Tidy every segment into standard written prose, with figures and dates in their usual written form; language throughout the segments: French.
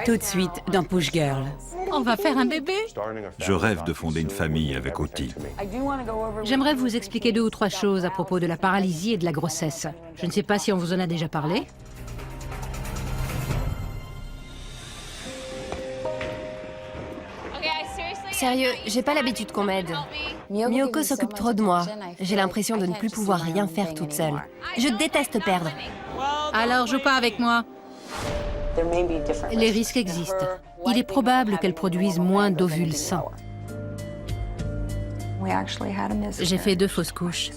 Tout de suite dans Push Girl. On va faire un bébé? Je rêve de fonder une famille avec Oti. J'aimerais vous expliquer 2 ou 3 choses à propos de la paralysie et de la grossesse. Je ne sais pas si on vous en a déjà parlé. Sérieux, j'ai pas l'habitude qu'on m'aide. Miyoko s'occupe trop de moi. J'ai l'impression de ne plus pouvoir rien faire toute seule. Je déteste perdre. Alors, joue pas avec moi. Les risques existent. Il est probable qu'elle produise moins d'ovules sains. J'ai fait 2 fausses couches.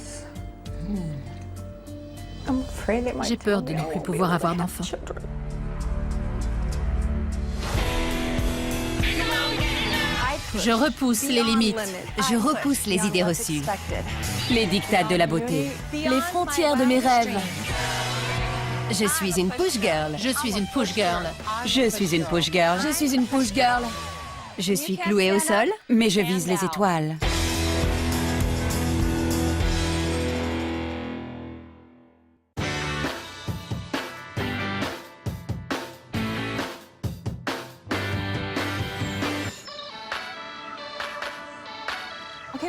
J'ai peur de ne plus pouvoir avoir d'enfants. Je repousse les limites. Je repousse les idées reçues. Les dictats de la beauté. Les frontières de mes rêves. Je suis une push girl. Je suis une push girl. Je suis une Push Girl. Je suis une push girl. Je suis clouée au sol. Mais je vise les étoiles.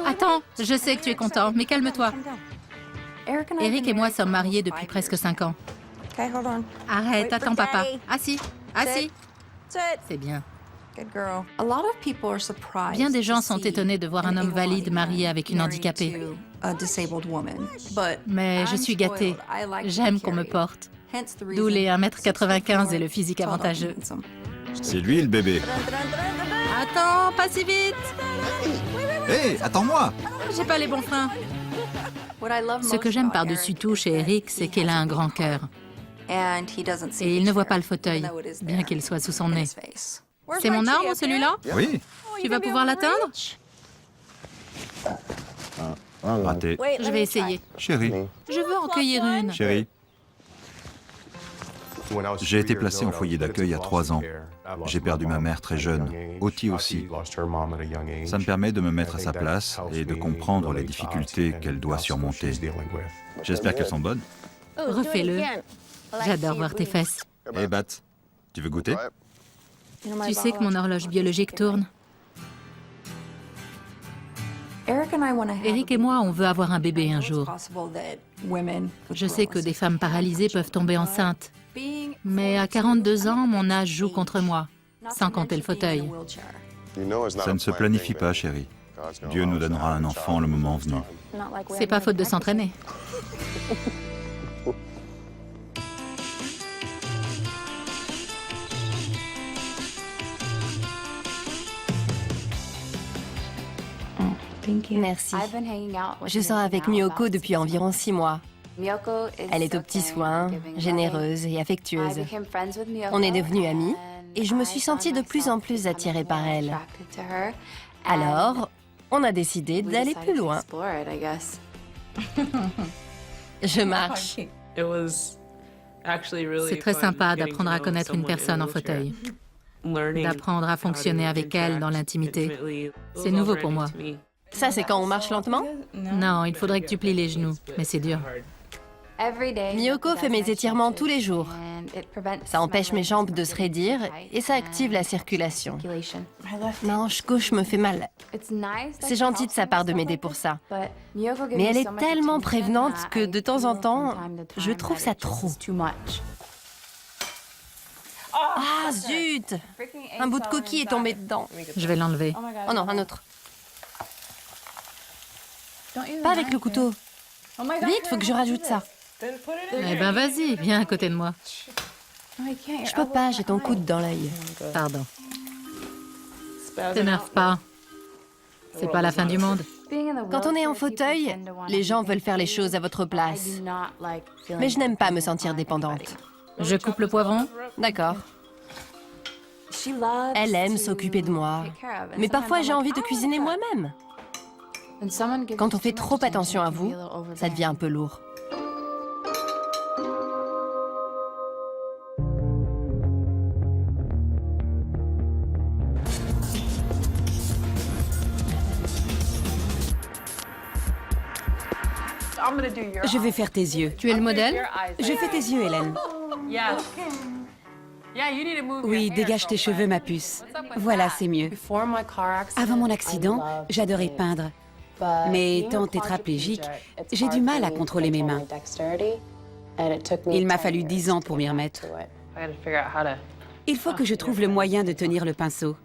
Attends, je sais que tu es content, mais calme-toi. Eric et moi sommes mariés depuis presque 5 ans. Arrête, attends papa. Assis, assis. C'est bien. Bien des gens sont étonnés de voir un homme valide marié avec une handicapée. Mais je suis gâtée. J'aime qu'on me porte. D'où les 1m95 et le physique avantageux. C'est lui le bébé. Attends, pas si vite. Hé, attends-moi! J'ai pas les bons freins. Ce que j'aime par-dessus tout chez Eric, c'est qu'il a un grand cœur. Et il ne voit pas le fauteuil, bien qu'il soit sous son nez. C'est mon arme, celui-là? Oui, Tu vas pouvoir l'atteindre? raté. Je vais essayer. Chérie, Je veux en cueillir une. chérie. J'ai été placé en foyer d'accueil à 3 ans. J'ai perdu ma mère très jeune, Oti aussi. Ça me permet de me mettre à sa place et de comprendre les difficultés qu'elle doit surmonter. J'espère qu'elles sont bonnes. Refais-le. J'adore voir tes fesses. Hé, Bat, tu veux goûter? Tu sais que mon horloge biologique tourne. Eric et moi, on veut avoir un bébé un jour. Je sais que des femmes paralysées peuvent tomber enceintes. Mais à 42 ans, mon âge joue contre moi, sans compter le fauteuil. Ça ne se planifie pas, chérie. Dieu nous donnera un enfant le moment venu. C'est pas faute de s'entraîner. Merci. Je sors avec Miyoko depuis environ 6 mois. Elle est aux petits soins, généreuse et affectueuse. On est devenus amis et je me suis sentie de plus en plus attirée par elle. Alors, on a décidé d'aller plus loin. Je marche. C'est très sympa d'apprendre à connaître une personne en fauteuil, d'apprendre à fonctionner avec elle dans l'intimité. C'est nouveau pour moi. Ça, c'est quand on marche lentement? Non, il faudrait que tu plies les genoux, mais c'est dur. Miyoko fait mes étirements tous les jours. Ça empêche mes jambes de se raidir et ça active la circulation. Ma hanche gauche me fait mal. C'est gentil de sa part de m'aider pour ça. Mais elle est tellement prévenante que de temps en temps, je trouve ça trop. Ah zut! Un bout de coquille est tombé dedans. Je vais l'enlever. Oh non, un autre. Pas avec le couteau. Vite, faut que je rajoute ça. Eh ben vas-y, viens à côté de moi. Je peux pas, j'ai ton coude dans l'œil. Pardon. T'énerve pas. C'est pas la fin du monde. Quand on est en fauteuil, les gens veulent faire les choses à votre place. Mais je n'aime pas me sentir dépendante. Je coupe le poivron. D'accord. Elle aime s'occuper de moi. Mais parfois, j'ai envie de cuisiner moi-même. Quand on fait trop attention à vous, ça devient un peu lourd. Je vais faire tes yeux. Tu es le modèle? Je fais tes yeux, Hélène. Oui, dégage tes cheveux, ma puce. Voilà, c'est mieux. Avant mon accident, j'adorais peindre. Mais étant tétraplégique, j'ai du mal à contrôler mes mains. Il m'a fallu 10 ans pour m'y remettre. Il faut que je trouve le moyen de tenir le pinceau.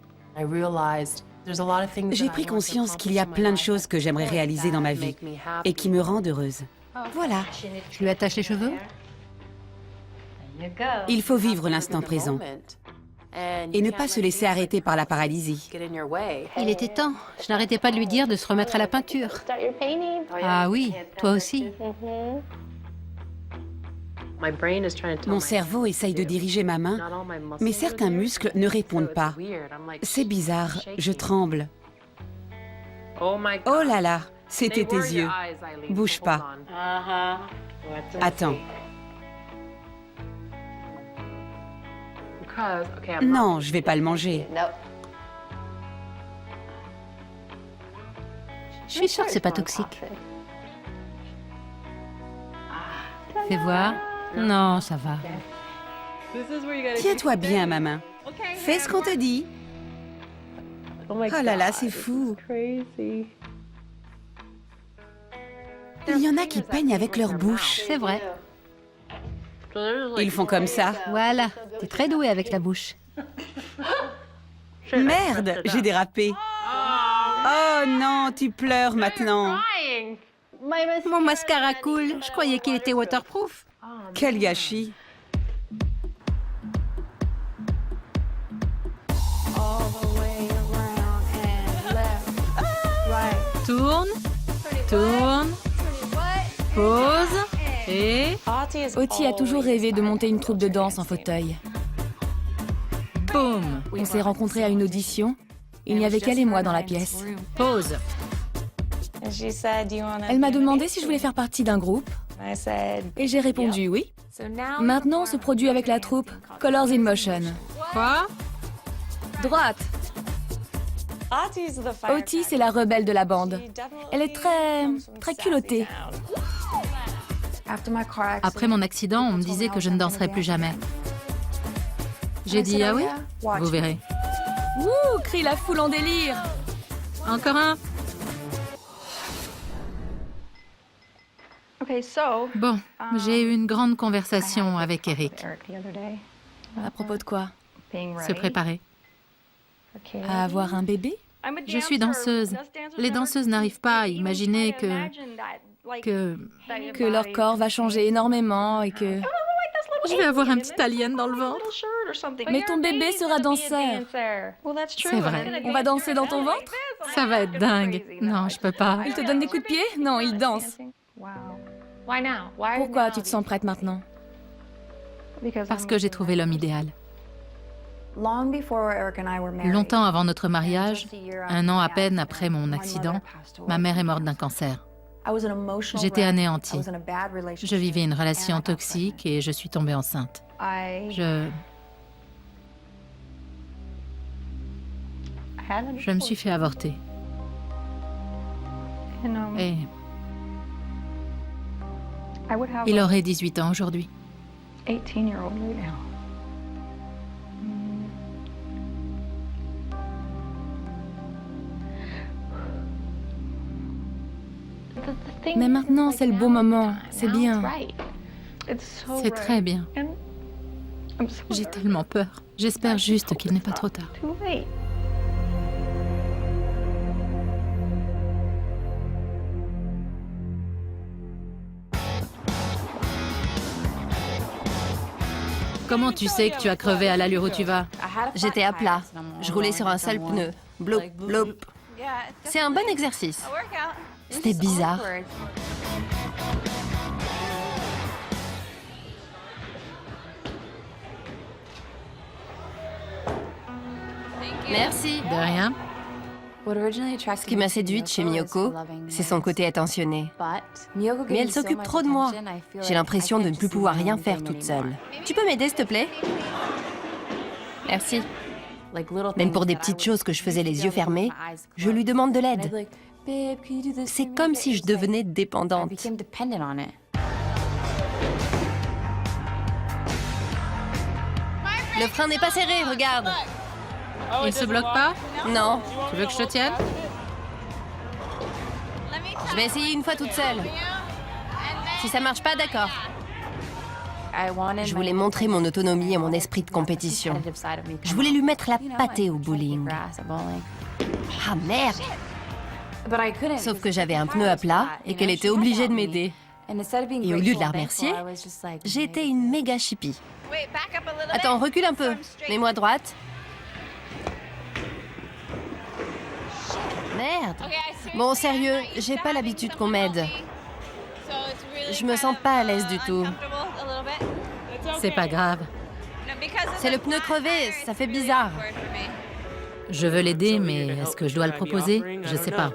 J'ai pris conscience qu'il y a plein de choses que j'aimerais réaliser dans ma vie et qui me rendent heureuse. Voilà, Je lui attache les cheveux? il faut vivre l'instant présent et ne pas se laisser arrêter par la paralysie. Il était temps. Je n'arrêtais pas de lui dire de se remettre à la peinture. Ah oui, toi aussi. Mon cerveau essaye de diriger ma main, mais certains muscles ne répondent pas. C'est bizarre, je tremble. Oh là là, c'était tes yeux. Bouge pas. Attends. Non, je vais pas le manger. Je suis sûre que c'est pas toxique. Fais voir. Non, ça va. Tiens-toi bien, ma main. Fais ce qu'on te dit. Oh là là, c'est fou. Il y en a qui peignent avec leur bouche. C'est vrai. Ils font comme ça. Voilà, t'es très douée avec la bouche. Merde, j'ai dérapé. Oh non, tu pleures maintenant. Mon mascara coule. Je croyais qu'il était waterproof. Quel gâchis. Tourne, tourne, pause et... Oti a toujours rêvé de monter une troupe de danse en fauteuil. Boum. On s'est rencontrés à une audition. Il n'y avait qu'elle et moi dans la pièce. Pause. Elle m'a demandé si je voulais faire partie d'un groupe. Et j'ai répondu oui. Maintenant, on se produit avec la troupe Colors in Motion. Quoi? Droite. Oti, c'est la rebelle de la bande. Elle est très culottée. Après mon accident, on me disait que je ne danserais plus jamais. J'ai dit ah oui? Vous verrez. Ouh, crie la foule en délire. Encore un? Bon, j'ai eu une grande conversation avec Eric. À propos de quoi? Se préparer. À avoir un bébé? Je suis danseuse. Les danseuses n'arrivent pas à imaginer Que leur corps va changer énormément et que... je vais avoir un petit alien dans le ventre. Mais ton bébé sera danseur. C'est vrai. On va danser dans ton ventre? Ça va être dingue. Non, je peux pas. Il te donne des coups de pied? Non, il danse. Pourquoi tu te sens prête maintenant? Parce que j'ai trouvé l'homme idéal. Longtemps avant notre mariage, un an à peine après mon accident, ma mère est morte d'un cancer. J'étais anéantie. Je vivais une relation toxique et je suis tombée enceinte. Je me suis fait avorter. Et il aurait 18 ans aujourd'hui. Mais maintenant, c'est le beau moment. C'est bien. C'est très bien. J'ai tellement peur. J'espère juste qu'il n'est pas trop tard. Comment tu sais que tu as crevé à l'allure où tu vas? J'étais à plat. Je roulais sur un seul pneu. Bloup, bloup. C'est un bon exercice. C'était bizarre. Merci. De rien. Ce qui m'a séduite chez Miyoko, c'est son côté attentionné. Mais elle s'occupe trop de moi. J'ai l'impression de ne plus pouvoir rien faire toute seule. Tu peux m'aider, s'il te plaît? Merci. Même pour des petites choses que je faisais les yeux fermés, je lui demande de l'aide. C'est comme si je devenais dépendante. Le frein n'est pas serré, regarde. Il se bloque pas? Non. Tu veux que je te tienne? Je vais essayer une fois toute seule. Si ça marche pas, d'accord. Je voulais montrer mon autonomie et mon esprit de compétition. Je voulais lui mettre la pâtée au bowling. Ah merde! Sauf que j'avais un pneu à plat et qu'elle était obligée de m'aider. Et au lieu de la remercier, j'ai été une méga chippie. Attends, recule un peu. Mets-moi droite. Merde. Bon, sérieux, j'ai pas l'habitude qu'on m'aide. Je me sens pas à l'aise du tout. C'est pas grave. C'est le pneu crevé, ça fait bizarre. Je veux l'aider, mais est-ce que je dois le proposer? Je sais pas.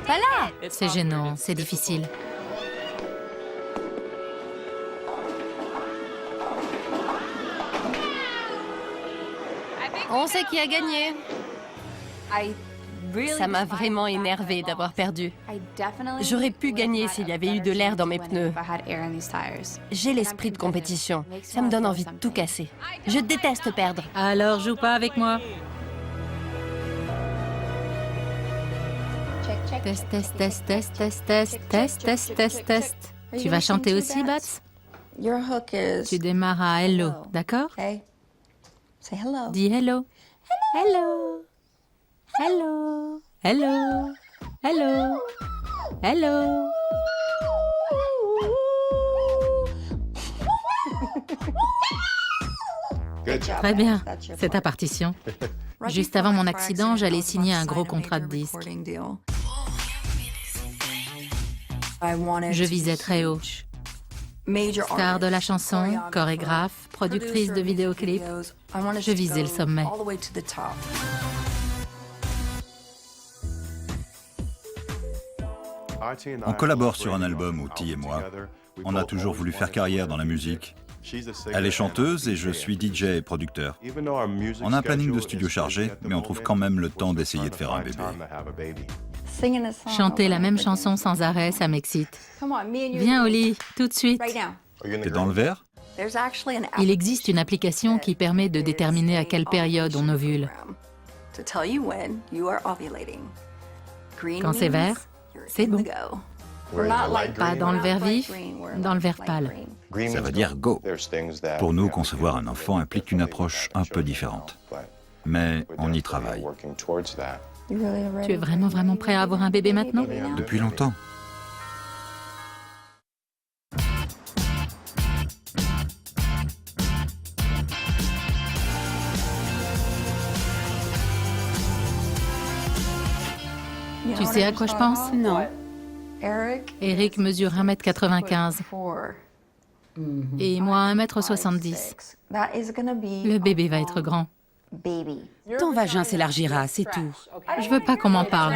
Pas là! C'est gênant, c'est difficile. On sait qui a gagné. Ça m'a vraiment énervée d'avoir perdu. J'aurais pu gagner s'il y avait eu de l'air dans mes pneus. J'ai l'esprit de compétition. Ça me donne envie de tout casser. Je déteste perdre. Alors, joue pas avec moi. Test, test, test, test, test, test, test, test, test, test. Tu vas chanter aussi, Bats? Tu démarres à hello, d'accord? Dis hello. Hello. Hello. Hello. Hello. Hello. Très bien, c'est ta partition. Juste avant mon accident, j'allais signer un gros contrat de disque. Je visais très haut. Star de la chanson, chorégraphe, productrice de vidéoclips. Je visais le sommet. On collabore sur un album, Oti et moi. On a toujours voulu faire carrière dans la musique. Elle est chanteuse et je suis DJ et producteur. On a un planning de studio chargé, mais on trouve quand même le temps d'essayer de faire un bébé. Chanter la même chanson sans arrêt, ça m'excite. Viens au lit, tout de suite. T'es dans le verre? Il existe une application qui permet de déterminer à quelle période on ovule. Quand c'est vert, c'est bon. Pas dans le vert vif, dans le vert pâle. Ça veut dire go. Pour nous, concevoir un enfant implique une approche un peu différente. Mais on y travaille. Tu es vraiment prêt à avoir un bébé maintenant? Depuis longtemps. Tu sais à quoi je pense? Non. Eric mesure 1m95 et moi 1m70. Le bébé va être grand. Ton vagin s'élargira, c'est tout. Je veux pas qu'on m'en parle.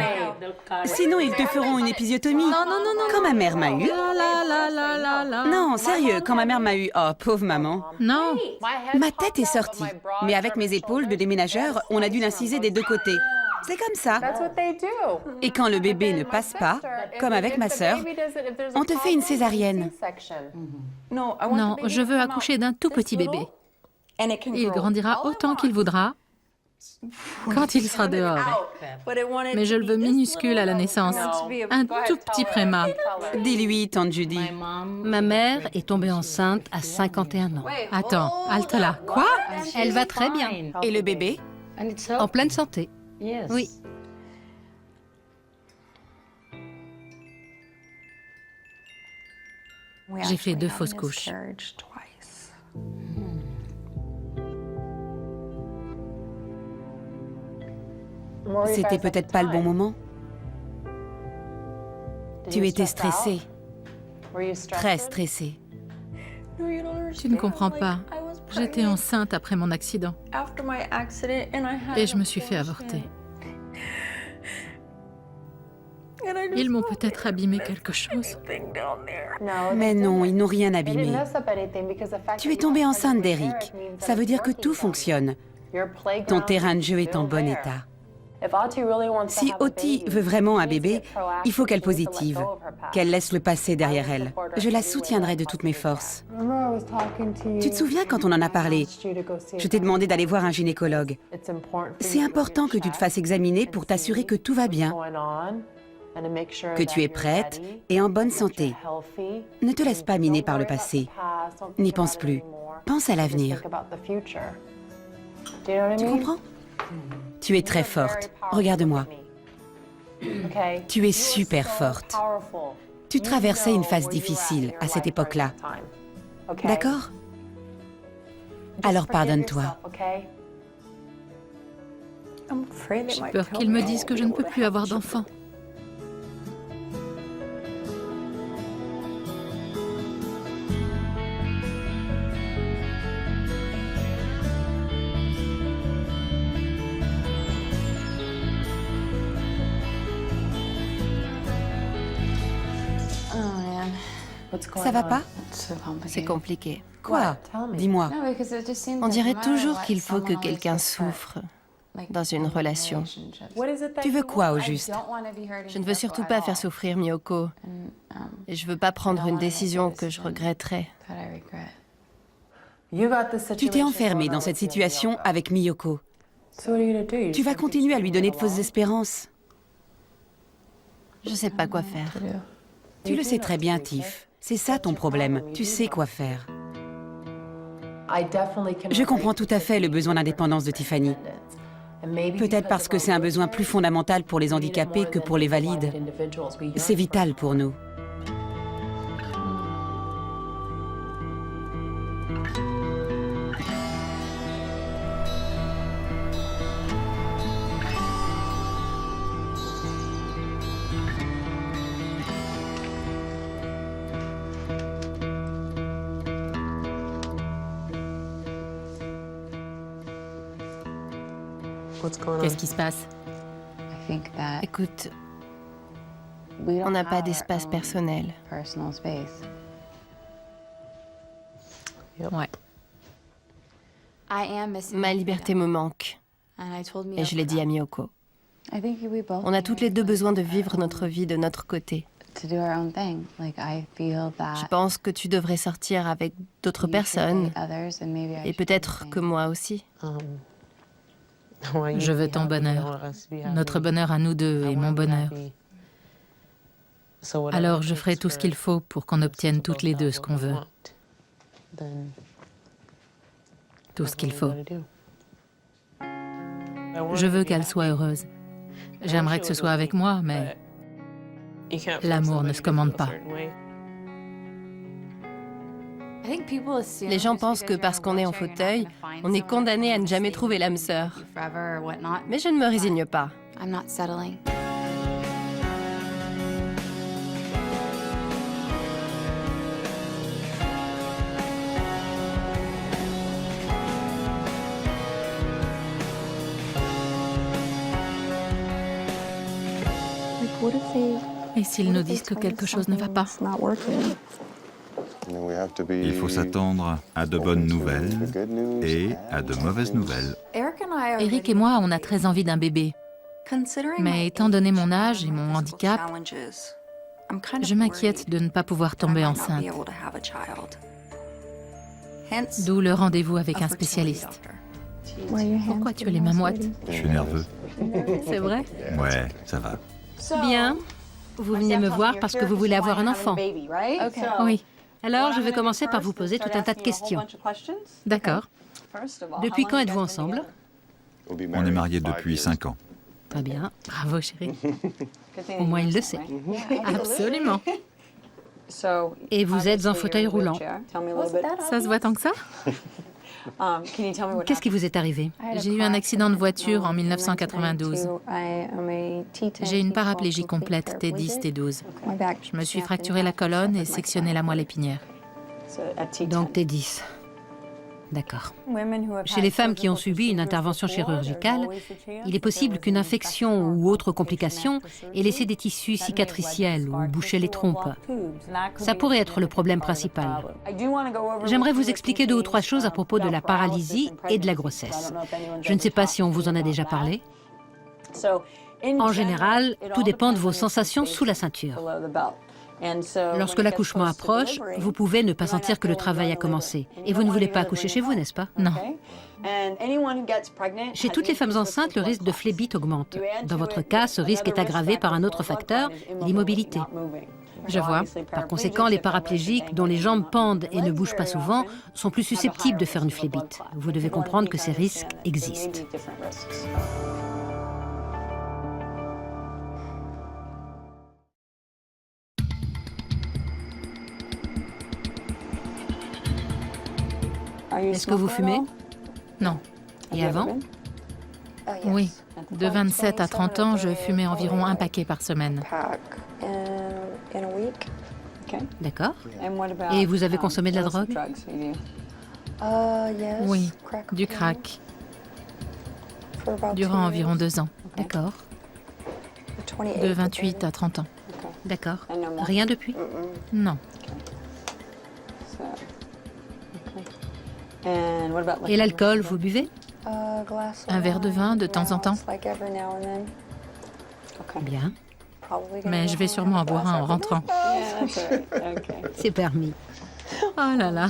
Sinon, ils te feront une épisiotomie. Non. Quand ma mère m'a eu. Non, sérieux, quand ma mère m'a eu. Oh, pauvre maman. Non. Ma tête est sortie. Mais avec mes épaules de déménageur, on a dû l'inciser des deux côtés. C'est comme ça. Et quand le bébé ne passe pas, comme avec ma sœur, on te fait une césarienne. Non, je veux accoucher d'un tout petit bébé. Il grandira autant qu'il voudra quand il sera dehors. Mais je le veux minuscule à la naissance. Un tout petit prémat. Dis-lui, tante Judy. Ma mère est tombée enceinte à 51 ans. Attends, halte là. Quoi? Elle va très bien. Et le bébé? En pleine santé. Oui. J'ai fait 2 fausses couches. C'était peut-être pas le bon moment. Tu étais stressée. Très stressée. Tu ne comprends pas. J'étais enceinte après mon accident. Et je me suis fait avorter. Ils m'ont peut-être abîmé quelque chose. Mais non, ils n'ont rien abîmé. Tu es tombée enceinte d'Eric. Ça veut dire que tout fonctionne. Ton terrain de jeu est en bon état. Si Oti veut vraiment un bébé, il faut qu'elle positive, qu'elle laisse le passé derrière elle. Je la soutiendrai de toutes mes forces. Tu te souviens quand on en a parlé? Je t'ai demandé d'aller voir un gynécologue. C'est important que tu te fasses examiner pour t'assurer que tout va bien, que tu es prête et en bonne santé. Ne te laisse pas miner par le passé. N'y pense plus. Pense à l'avenir. Tu comprends? Tu es très forte. Regarde-moi. Tu es super forte. Tu traversais une phase difficile à cette époque-là. D'accord? Alors pardonne-toi. J'ai peur qu'ils me disent que je ne peux plus avoir d'enfants. Ça va pas? C'est compliqué. Quoi? Dis-moi. On dirait toujours qu'il faut que quelqu'un souffre dans une relation. Tu veux quoi au juste? Je ne veux surtout pas faire souffrir Miyoko. Et je veux pas prendre une décision que je regretterais. Tu t'es enfermée dans cette situation avec Miyoko. Tu vas continuer à lui donner de fausses espérances. Je sais pas quoi faire. Tu le sais très bien, Tiff. C'est ça ton problème. Tu sais quoi faire. Je comprends tout à fait le besoin d'indépendance de Tiffany. Peut-être parce que c'est un besoin plus fondamental pour les handicapés que pour les valides. C'est vital pour nous. Qu'est-ce qui se passe? Écoute, on n'a pas d'espace personnel. Ouais. Ma liberté me manque. Et je l'ai dit à Miyoko. On a toutes les deux besoin de vivre notre vie de notre côté. Je pense que tu devrais sortir avec d'autres personnes. Et peut-être que moi aussi. Je veux ton bonheur. Notre bonheur à nous deux et mon bonheur. Alors je ferai tout ce qu'il faut pour qu'on obtienne toutes les deux ce qu'on veut. Tout ce qu'il faut. Je veux qu'elle soit heureuse. J'aimerais que ce soit avec moi, mais l'amour ne se commande pas. Les gens pensent que parce qu'on est en fauteuil, on est condamné à ne jamais trouver l'âme sœur. Mais je ne me résigne pas. Et s'ils nous disent que quelque chose ne va pas? Il faut s'attendre à de bonnes nouvelles et à de mauvaises nouvelles. Eric et moi, on a très envie d'un bébé. Mais étant donné mon âge et mon handicap, je m'inquiète de ne pas pouvoir tomber enceinte. D'où le rendez-vous avec un spécialiste. Pourquoi tu as les mains moites? Je suis nerveux. C'est vrai? Ouais, ça va. Bien. Vous venez me voir parce que vous voulez avoir un enfant. Oui. Alors, je vais commencer par vous poser tout un tas de questions. D'accord. Depuis quand êtes-vous ensemble? On est mariés depuis 5 ans. Très bien. Bravo, chérie. Au moins, il le sait. Absolument. Et vous êtes en fauteuil roulant. Ça se voit tant que ça? Qu'est-ce qui vous est arrivé? J'ai eu un accident de voiture en 1992. J'ai une paraplégie complète, T10, T12. Je me suis fracturé la colonne et sectionné la moelle épinière. Donc T10. D'accord. Chez les femmes qui ont subi une intervention chirurgicale, il est possible qu'une infection ou autre complication ait laissé des tissus cicatriciels ou bouché les trompes. Ça pourrait être le problème principal. J'aimerais vous expliquer 2 ou 3 choses à propos de la paralysie et de la grossesse. Je ne sais pas si on vous en a déjà parlé. En général, tout dépend de vos sensations sous la ceinture. Lorsque l'accouchement approche, vous pouvez ne pas sentir que le travail a commencé. Et vous ne voulez pas accoucher chez vous, n'est-ce pas? Non. Chez toutes les femmes enceintes, le risque de phlébite augmente. Dans votre cas, ce risque est aggravé par un autre facteur, l'immobilité. Je vois. Par conséquent, les paraplégiques, dont les jambes pendent et ne bougent pas souvent, sont plus susceptibles de faire une phlébite. Vous devez comprendre que ces risques existent. Est-ce que vous fumez? Non. Et avant? Oui. De 27 à 30 ans, je fumais environ un paquet par semaine. D'accord. Et vous avez consommé de la drogue? Oui, du crack. Durant environ 2 ans. D'accord. De 28 à 30 ans. D'accord. Rien depuis? Non. Et l'alcool, vous buvez? Un verre de vin de temps en temps. Bien. Mais je vais sûrement en boire un en rentrant. C'est permis. Oh là là.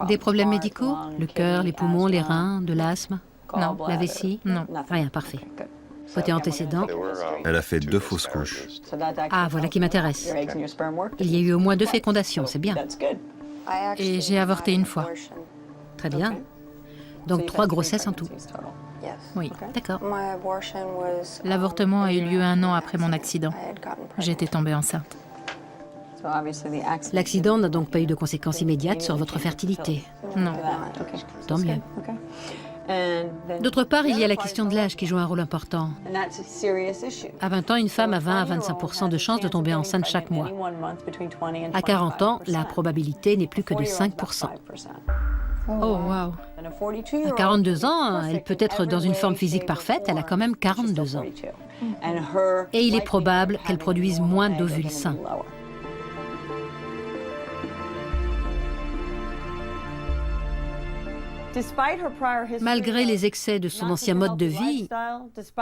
Des problèmes médicaux? Le cœur, les poumons, les reins, de l'asthme? Non. La vessie? Non. Rien, parfait. Côté antécédent? Elle a fait 2 fausses couches. Ah, voilà qui m'intéresse. Il y a eu au moins 2 fécondations, c'est bien. Et j'ai avorté une fois. Très bien. Donc 3 grossesses en tout. Oui. D'accord. L'avortement a eu lieu 1 an après mon accident. J'étais tombée enceinte. L'accident n'a donc pas eu de conséquences immédiates sur votre fertilité. Non. Tant mieux. D'autre part, il y a la question de l'âge qui joue un rôle important. À 20 ans, une femme a 20 à 25% de chances de tomber enceinte chaque mois. À 40 ans, la probabilité n'est plus que de 5%. Oh, wow. À 42 ans, elle peut être dans une forme physique parfaite, elle a quand même 42 ans. Et il est probable qu'elle produise moins d'ovules sains. Malgré les excès de son ancien mode de vie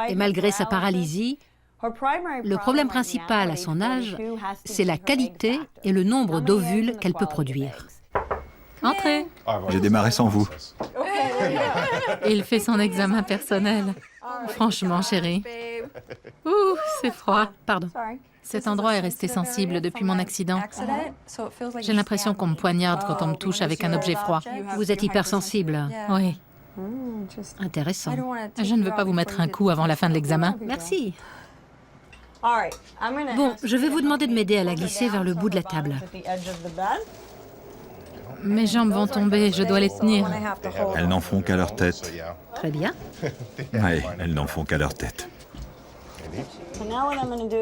et malgré sa paralysie, le problème principal à son âge, c'est la qualité et le nombre d'ovules qu'elle peut produire. Entrez. J'ai démarré sans vous. Il fait son examen personnel. Franchement, chérie. Ouh, c'est froid. Pardon. Cet endroit est resté sensible depuis mon accident. J'ai l'impression qu'on me poignarde quand on me touche avec un objet froid. Vous êtes hypersensible. Oui. Intéressant. Je ne veux pas vous mettre un coup avant la fin de l'examen. Merci. Bon, je vais vous demander de m'aider à la glisser vers le bout de la table. Mes jambes vont tomber, je dois les tenir. Elles n'en font qu'à leur tête. Très bien. Oui, elles n'en font qu'à leur tête.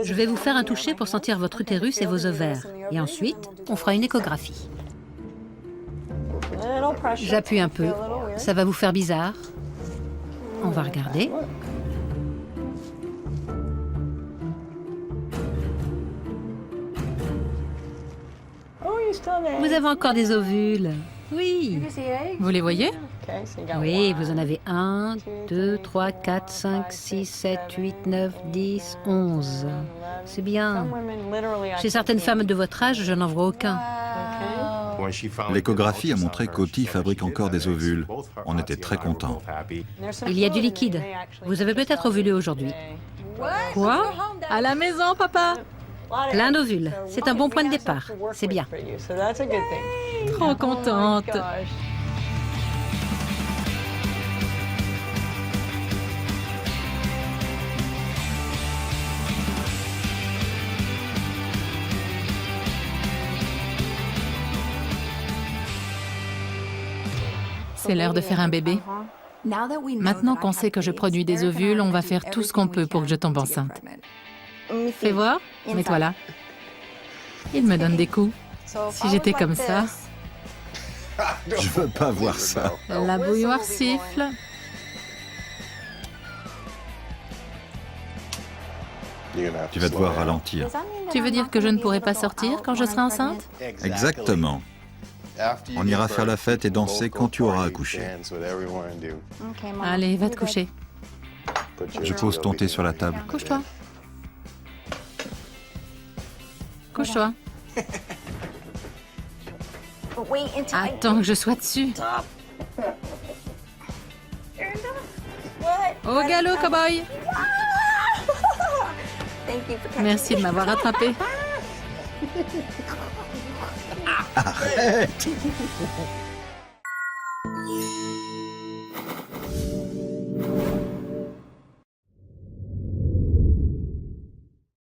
Je vais vous faire un toucher pour sentir votre utérus et vos ovaires. Et ensuite, on fera une échographie. J'appuie un peu. Ça va vous faire bizarre. On va regarder. Vous avez encore des ovules. Oui. Vous les voyez? Oui, vous en avez 1, 2, 3, 4, 5, 6, 7, 8, 9, 10, 11. C'est bien. Chez certaines femmes de votre âge, je n'en vois aucun. L'échographie a montré qu'Oti fabrique encore des ovules. On était très contents. Il y a du liquide. Vous avez peut-être ovulé aujourd'hui. Quoi? À la maison, papa? Plein d'ovules. C'est un bon point de départ. C'est bien. Trop contente. C'est l'heure de faire un bébé. Maintenant qu'on sait que je produis des ovules, on va faire tout ce qu'on peut pour que je tombe enceinte. Fais voir, mets-toi là. Il me donne des coups. Si j'étais comme ça... Je veux pas voir ça. La bouilloire siffle. Tu vas devoir ralentir. Tu veux dire que je ne pourrai pas sortir quand je serai enceinte? Exactement. On ira faire la fête et danser quand tu auras accouché. Allez, va te coucher. Je pose ton thé sur la table. Couche-toi. Couche-toi. Attends que je sois dessus. Au galop, cow-boy. Merci de m'avoir rattrapé. Arrête!